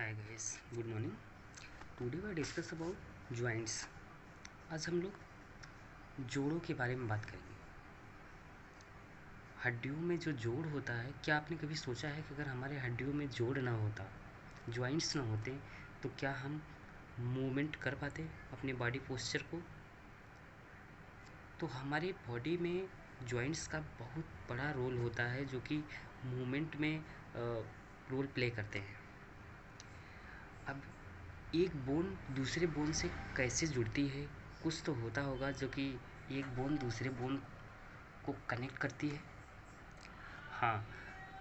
Hi guys, good morning. Today we discuss about joints. आज हम लोग जोड़ों के बारे में बात करेंगे। हड्डियों में जो जोड़ होता है, क्या आपने कभी सोचा है कि अगर हमारे हड्डियों में जोड़ ना होता, जॉइंट्स ना होते, तो क्या हम मूवमेंट कर पाते अपने बॉडी पोस्चर को? तो हमारे बॉडी में जॉइंट्स का बहुत बड़ा रोल होता है जो कि मूवमेंट में रोल प्ले करते हैं। अब एक बोन दूसरे बोन से कैसे जुड़ती है? कुछ तो होता होगा जो कि एक बोन दूसरे बोन को कनेक्ट करती है। हाँ,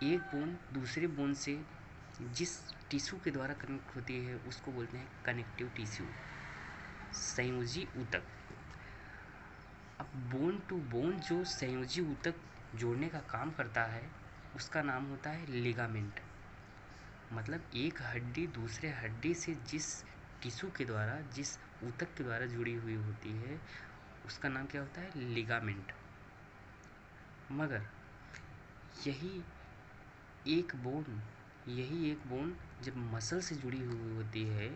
एक बोन दूसरे बोन से जिस टिश्यू के द्वारा कनेक्ट होती है उसको बोलते हैं कनेक्टिव टिश्यू, संयोजी ऊतक। अब बोन टू बोन जो संयोजी ऊतक जोड़ने का काम करता है उसका नाम होता है लिगामेंट। मतलब एक हड्डी दूसरे हड्डी से जिस टिश्यू के द्वारा, जिस ऊतक के द्वारा जुड़ी हुई होती है उसका नाम क्या होता है? लिगामेंट। मगर यही एक बोन जब मसल से जुड़ी हुई होती है,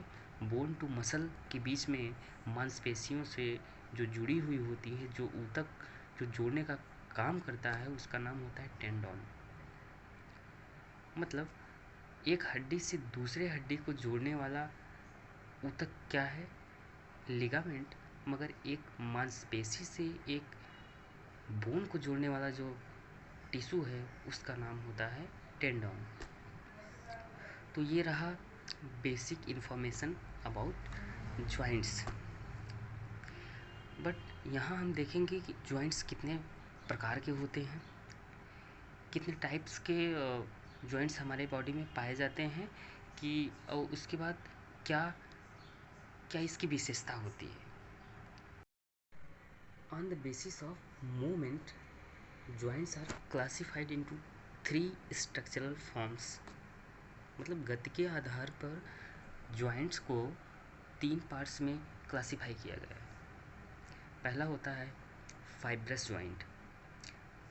बोन टू मसल के बीच में मांसपेशियों से जो जुड़ी हुई होती है, जो ऊतक जो जोड़ने का काम करता है उसका नाम होता है टेंडन। मतलब एक हड्डी से दूसरे हड्डी को जोड़ने वाला ऊतक क्या है? लिगामेंट। मगर एक मांसपेशी से एक बोन को जोड़ने वाला जो टिश्यू है उसका नाम होता है टेंडन। तो ये रहा basic information about joints. But यहाँ हम देखेंगे कि जॉइंट्स कितने प्रकार के होते हैं, कितने टाइप्स के जॉइंट्स हमारे बॉडी में पाए जाते हैं, कि उसके बाद क्या क्या इसकी विशेषता होती है। On the basis of movement, joints are classified into 3 structural forms. मतलब गति के आधार पर जॉइंट्स को 3 पार्ट्स में क्लासिफाई किया गया है। पहला होता है फाइब्रस जॉइंट,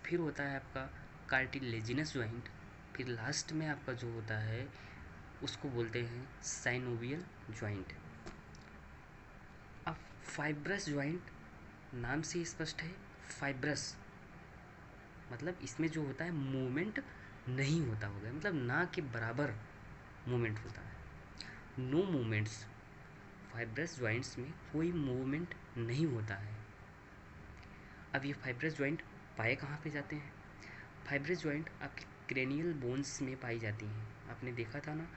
फिर होता है आपका कार्टिलेजिनस जॉइंट, फिर लास्ट में आपका जो होता है उसको बोलते हैं साइनोवियल जॉइंट। अब फाइब्रस जॉइंट नाम से स्पष्ट है। फाइब्रस मतलब इसमें जो होता है मूवमेंट नहीं होता होगा, मतलब ना के बराबर मूवमेंट होता है। No movements. फाइब्रस जॉइंट्स में कोई मूवमेंट नहीं होता है। अब ये फाइब्रस जॉइंट पाए कहाँ पे जाते हैं? फाइब्रस जॉइंट आपके क्रेनियल बोन्स में पाई जाती हैं। आपने देखा था ना,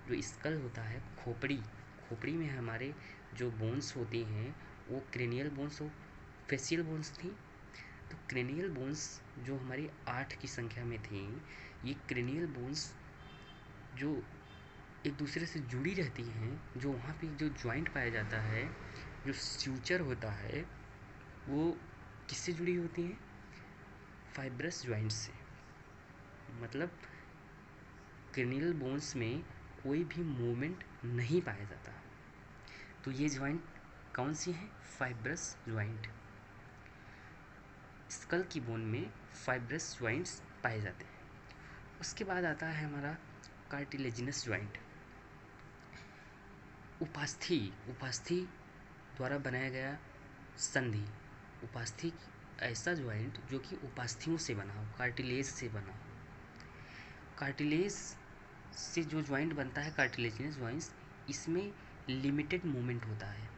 जो स्कल होता है, खोपड़ी में हमारे जो बोन्स होती हैं वो क्रेनियल बोन्स और फेसियल बोन्स थी। तो क्रेनियल बोन्स जो हमारी 8 की संख्या में थी, ये क्रेनियल बोन्स जो एक दूसरे से जुड़ी रहती हैं, जो वहाँ पे जो जॉइंट पाया जाता है, जो स्यूचर होता है, वो किससे जुड़ी होती हैं? फाइब्रस जॉइंट से। मतलब क्रेनियल बोन्स में कोई भी मूवमेंट नहीं पाया जाता। तो ये जॉइंट कौन सी हैं? Fibrous joint. स्कल की बोन में फाइब्रस जॉइंट्स पाए जाते हैं। उसके बाद आता है हमारा कार्टिलेजिनस जॉइंट। उपास्थि द्वारा बनाया गया संधि। उपास्थि ऐसा जॉइंट जो कि उपास्थियों से बना हो, कार्टिलेज से बना हो। कार्टिलेज से जो जॉइंट बनता है, कार्टिलेजिनस जॉइंट्स, इसमें लिमिटेड मूवमेंट होता है।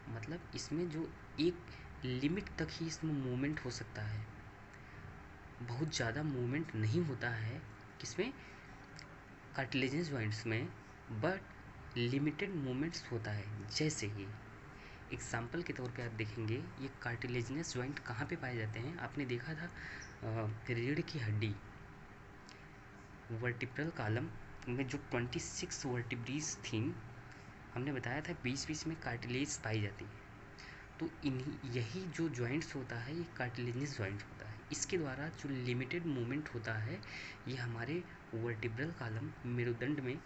मतलब इसमें जो एक लिमिट तक ही इसमें मूवमेंट हो सकता है, बहुत ज़्यादा मूवमेंट नहीं होता है किसमें? कार्टिलेजिनस जॉइंट्स में। बट लिमिटेड मूवमेंट्स होता है। जैसे कि एग्जाम्पल के तौर पे आप देखेंगे, ये कार्टिलेजिनस जॉइंट कहाँ पे पाए जाते हैं? आपने देखा था रीढ़ की हड्डी, वर्टिब्रल कॉलम में जो 26 वर्टिब्रीज थी, हमने बताया था बीच बीच में कार्टिलेज पाई जाती है। तो यही जो जॉइंट्स होता है ये कार्टिलेजिनस जॉइंट होता है। इसके द्वारा जो लिमिटेड मूवमेंट होता है ये हमारे वर्टिब्रल कॉलम, मेरुदंड में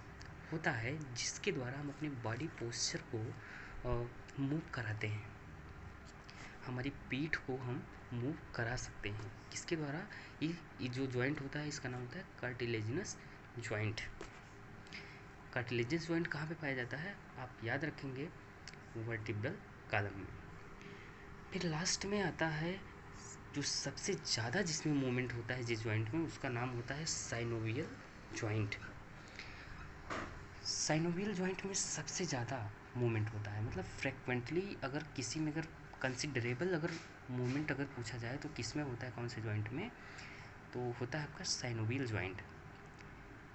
होता है, जिसके द्वारा हम अपने बॉडी पोस्चर को मूव कराते हैं। हमारी पीठ को हम मूव करा सकते हैं। किसके द्वारा? ये जो जॉइंट होता है इसका नाम होता है कार्टिलेजिनस जॉइंट। कार्टिलेजियस जॉइंट कहाँ पे पाया जाता है, आप याद रखेंगे, वर्टिब्रल कॉलम में। फिर लास्ट में आता है जो सबसे ज़्यादा जिसमें मूवमेंट होता है जिस जॉइंट में, उसका नाम होता है साइनोवियल जॉइंट। साइनोवियल जॉइंट में सबसे ज़्यादा मूवमेंट होता है, मतलब फ्रेक्वेंटली अगर किसी में अगर कंसिडरेबल अगर मूवमेंट अगर पूछा जाए तो किस में होता है, कौन से जॉइंट में, तो होता है आपका साइनोवियल जॉइंट।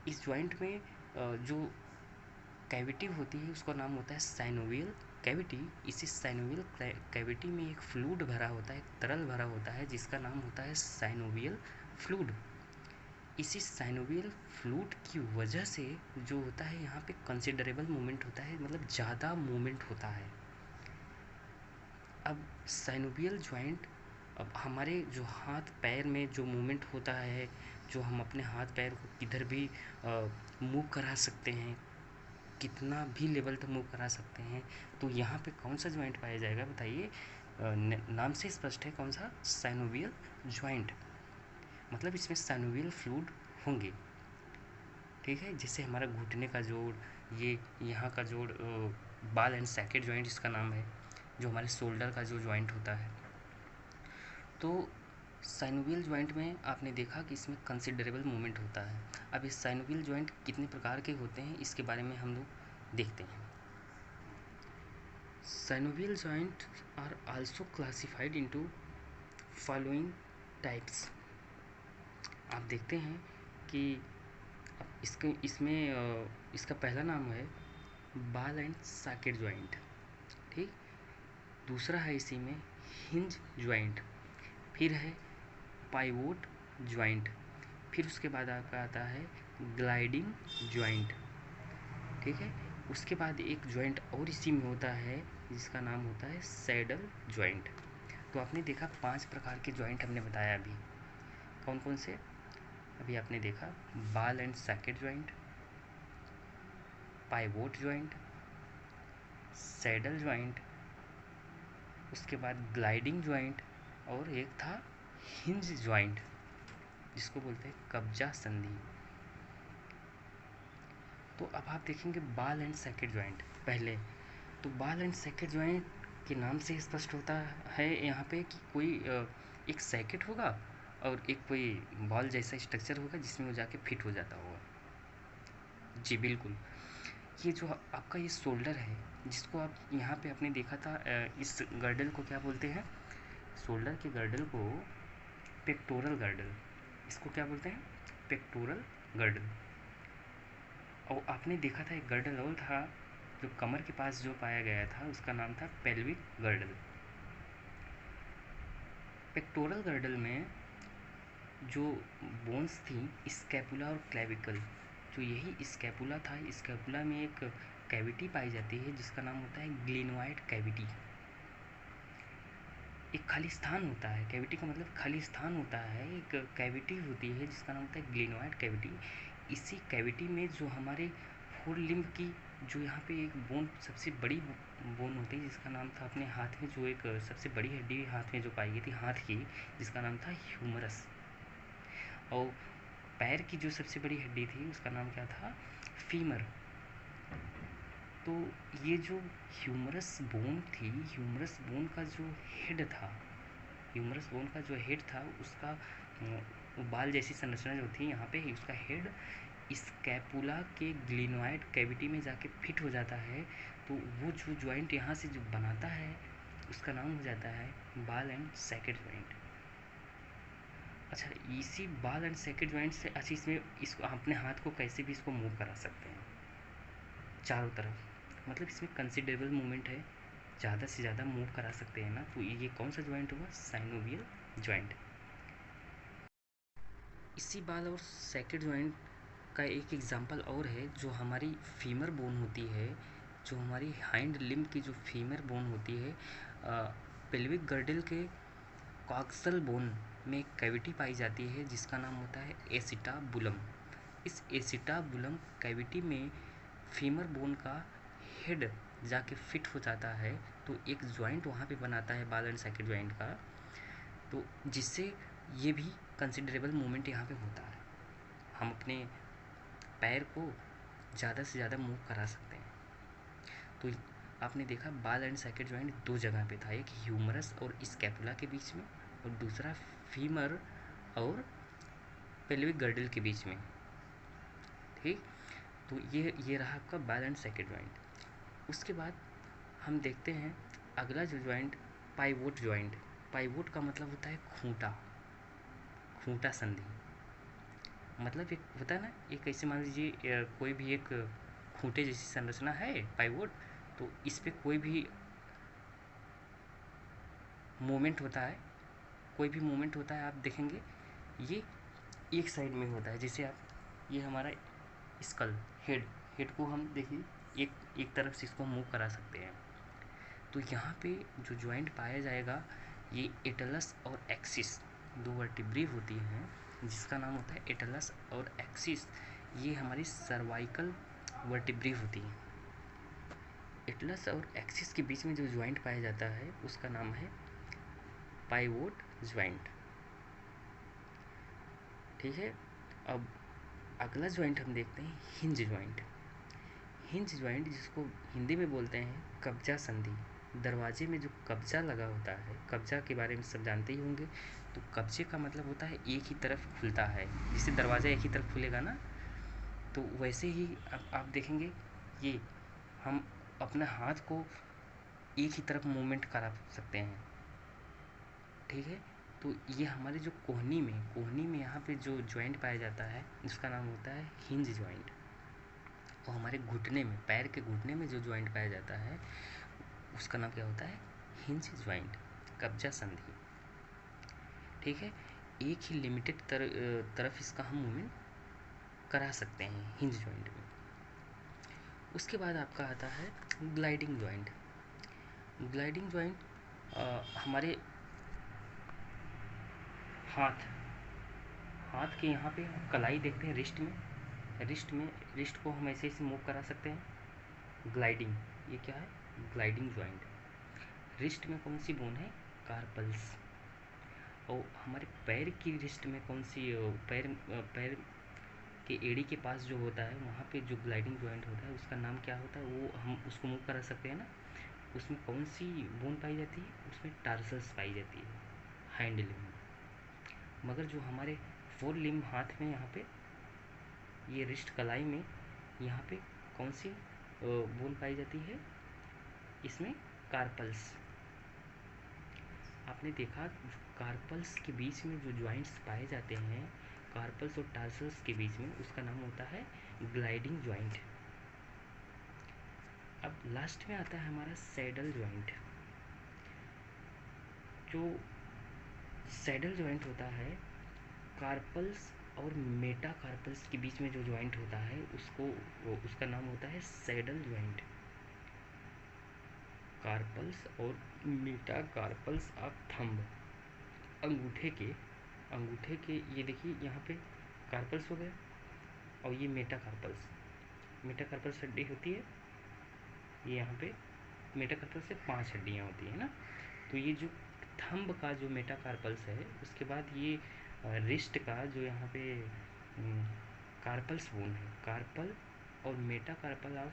इस जॉइंट में जो कैविटी होती है उसका नाम होता है साइनोवियल कैविटी। इसी साइनोवियल कैविटी में एक फ्लूइड भरा होता है, एक तरल भरा होता है जिसका नाम होता है साइनोवियल फ्लूइड। इसी साइनोवियल फ्लूइड की वजह से जो होता है यहाँ पे कंसिडरेबल मूवमेंट होता है, मतलब ज़्यादा मूवमेंट होता है। अब साइनोवियल जॉइंट, अब हमारे जो हाथ पैर में जो मूवमेंट होता है, जो हम अपने हाथ पैर को किधर भी मूव करा सकते हैं, कितना भी लेवल तक मूव करा सकते हैं, तो यहाँ पे कौन सा जॉइंट पाया जाएगा बताइए। नाम से स्पष्ट है कौन सा, साइनोवियल जॉइंट। मतलब इसमें साइनोवियल फ्लूइड होंगे, ठीक है। जैसे हमारा घुटने का जोड़, ये यहाँ का जोड़, बाल एंड सैकेट जॉइंट इसका नाम है, जो हमारे शोल्डर का जो जॉइंट होता है। तो साइनोवियल जॉइंट में आपने देखा कि इसमें कंसिडरेबल मूवमेंट होता है। अब इस साइनोवियल जॉइंट कितने प्रकार के होते हैं इसके बारे में हम लोग देखते हैं। Synovial joint are also classified into following types. आप देखते हैं कि इसका पहला नाम है बाल एंड सॉकेट जॉइंट, ठीक। दूसरा है इसी में हिंज जॉइंट, फिर है पाइवोट जॉइंट, फिर उसके बाद आपका आता है ग्लाइडिंग जॉइंट, ठीक है। उसके बाद एक जॉइंट और इसी में होता है जिसका नाम होता है सैडल जॉइंट। तो आपने देखा 5 प्रकार के जॉइंट हमने बताया अभी, कौन कौन से, अभी आपने देखा बाल and socket joint, pivot joint, saddle joint, उसके बाद ग्लाइडिंग जॉइंट, और एक था हिंज जॉइंट जिसको बोलते हैं कब्जा संधि। तो अब आप देखेंगे बाल एंड सॉकेट जॉइंट पहले। तो बाल एंड सॉकेट जॉइंट के नाम से स्पष्ट होता है यहाँ पे कि कोई एक सैकेट होगा और एक कोई बॉल जैसा स्ट्रक्चर होगा जिसमें वो जाके फिट हो जाता होगा। जी बिल्कुल। ये जो आपका ये शोल्डर है जिसको आप यहाँ पे आपने देखा था, इस गर्डल को क्या बोलते हैं, शोल्डर के गर्डल को पेक्टोरल गर्डल, इसको क्या बोलते हैं, पेक्टोरल गर्डल। और आपने देखा था एक गर्डल और था जो कमर के पास जो पाया गया था, उसका नाम था पेल्विक गर्डल। पेक्टोरल गर्डल में जो बोन्स थी स्कैपुला और क्लेविकल, जो यही स्कैपुला था, स्कैपुला में एक कैविटी पाई जाती है जिसका नाम होता है ग्लेनोइड कैविटी। एक खाली स्थान होता है, कैविटी का मतलब खाली स्थान होता है, एक कैविटी होती है जिसका नाम होता है ग्लेनोइड कैविटी। इसी कैविटी में जो हमारे फोर लिम्ब की जो यहाँ पे एक बोन, सबसे बड़ी बोन होती है जिसका नाम था अपने हाथ में, जो एक सबसे बड़ी हड्डी हाथ में जो पाई गई थी हाथ की, जिसका नाम था ह्यूमरस। और पैर की जो सबसे बड़ी हड्डी थी उसका नाम क्या था, फीमर। तो ये जो ह्यूमरस बोन थी, ह्यूमरस बोन का जो हेड था, ह्यूमरस बोन का जो हेड था उसका बाल जैसी संरचना जो थी यहाँ पे, उसका हेड स्कैपुला के ग्लिनोइड कैविटी में जाके फिट हो जाता है। तो वो जो जॉइंट यहाँ से जो बनाता है उसका नाम हो जाता है बाल एंड सैकेट जॉइंट। अच्छा, इसी बाल एंड सैकेट जॉइंट से, अच्छा इसमें इसको अपने हाथ को कैसे भी इसको मूव करा सकते हैं चारों तरफ, मतलब इसमें कंसिडरेबल मूवमेंट है, ज़्यादा से ज़्यादा मूव करा सकते हैं ना। तो ये कौन सा जॉइंट हुआ, साइनोवियल जॉइंट। इसी बाल और सैकेट जॉइंट का एक एग्जांपल और है, जो हमारी फीमर बोन होती है, जो हमारी हाइंड लिम्ब की जो फीमर बोन होती है, पेल्विक गर्डल के कॉक्सल बोन में एक कैविटी पाई जाती है जिसका नाम होता है एसिटाबुलम। इस एसिटाबुलम कैविटी में फीमर बोन का हेड जाके फिट हो जाता है, तो एक जॉइंट वहाँ पे बनाता है बाल एंड सैकेट जॉइंट का, तो जिससे ये भी कंसिडरेबल मूवमेंट यहाँ पे होता है। हम अपने पैर को ज़्यादा से ज़्यादा मूव करा सकते हैं। तो आपने देखा बाल एंड सैकेट जॉइंट दो जगह पे था, एक ह्यूमरस और स्कैपुला के बीच में, और दूसरा फीमर और पेल्विक गर्डल के बीच में। ठीक, तो ये रहा आपका बाल एंड सैकेट जॉइंट। उसके बाद हम देखते हैं अगला जो जॉइंट, पाइवोट जॉइंट। पाइवोट का मतलब होता है खूंटा, खूंटा संधि। मतलब एक होता है ना, एक ऐसे मान लीजिए कोई भी एक खूंटे जैसी संरचना है पाइवोट, तो इस पे कोई भी मूवमेंट होता है, कोई भी मूवमेंट होता है, आप देखेंगे ये एक साइड में होता है। जैसे आप ये हमारा स्कल, हेड को हम देखिए एक तरफ से इसको मूव करा सकते हैं। तो यहाँ पे जो जॉइंट पाया जाएगा, ये एटलस और एक्सिस, दो वर्टिब्री होती हैं जिसका नाम होता है एटलस और एक्सिस। ये हमारी सर्वाइकल वर्टिब्री होती हैं। एटलस और एक्सिस के बीच में जो जॉइंट पाया जाता है उसका नाम है पाइवोट जॉइंट। ठीक है, अब अगला जॉइंट हम देखते हैं हिंज जॉइंट। हिंज जॉइंट जिसको हिंदी में बोलते हैं कब्जा संधि। दरवाजे में जो कब्जा लगा होता है, कब्जा के बारे में सब जानते ही होंगे। तो कब्जे का मतलब होता है एक ही तरफ खुलता है, जैसे दरवाज़ा एक ही तरफ खुलेगा ना, तो वैसे ही अब आप देखेंगे ये हम अपने हाथ को एक ही तरफ मूवमेंट करा सकते हैं। ठीक है, तो ये हमारे जो कोहनी में यहाँ पे जो जॉइंट पाया जाता है उसका नाम होता है हिंज जॉइंट। और हमारे घुटने में, पैर के घुटने में जो जॉइंट पाया जाता है उसका नाम क्या होता है, हिंज जॉइंट, कब्जा संधि। ठीक है, एक ही लिमिटेड तरफ इसका हम मूवमेंट करा सकते हैं हिंज जॉइंट में। उसके बाद आपका आता है ग्लाइडिंग जॉइंट। ग्लाइडिंग जॉइंट हमारे हाथ के यहाँ पे कलाई देखते हैं रिस्ट को हम ऐसे ऐसे मूव करा सकते हैं। ग्लाइडिंग, ये क्या है, ग्लाइडिंग जॉइंट। रिस्ट में कौन सी बोन है, कार्पल्स। और हमारे पैर की रिस्ट में कौन सी, पैर के एड़ी के पास जो होता है वहाँ पे जो ग्लाइडिंग जॉइंट होता है उसका नाम क्या होता है, वो हम उसको मूव करा सकते हैं ना। उसमें कौन सी बोन पाई जाती है, उसमें टार्सल्स पाई जाती है, हैंड लिम्ब। मगर जो हमारे फोर लिम्ब हाथ में, यहाँ पे ये रिस्ट कलाई में, यहाँ पे कौन सी बोन पाई जाती है, इसमें कार्पल्स। आपने देखा कार्पल्स के बीच में जो जॉइंट्स पाए जाते हैं, कार्पल्स और टार्सल्स के बीच में, उसका नाम होता है ग्लाइडिंग जॉइंट। अब लास्ट में आता है हमारा सैडल जॉइंट। जो सैडल जॉइंट होता है, कार्पल्स और मेटाकार्पल्स के बीच में जो जॉइंट होता है उसका नाम होता है सैडल जॉइंट। कार्पल्स और मेटाकार्पल्स ऑफ थंब, अंगूठे के ये देखिए यहाँ पे कार्पल्स हो गए, और ये मेटाकार्पल्स हड्डी होती है, ये यहाँ पे मेटाकार्पल्स से 5 हड्डियाँ होती हैं ना। तो ये जो थंब का जो मेटाकार्पल्स है, उसके बाद ये रिस्ट का जो यहाँ पे कार्पल्स बोन है, कार्पल और मेटाकार्पल ऑफ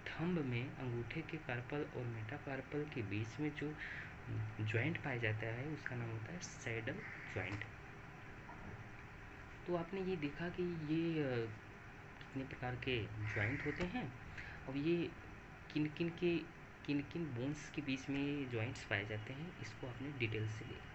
थंब में, अंगूठे के कार्पल और मेटाकार्पल के बीच में जो जॉइंट पाया जाता है उसका नाम होता है सैडल जॉइंट। तो आपने ये देखा कि ये कितने प्रकार के जॉइंट होते हैं, और ये किन किन बोन्स के बीच में ये जॉइंट्स पाए जाते हैं, इसको आपने डिटेल से देखा।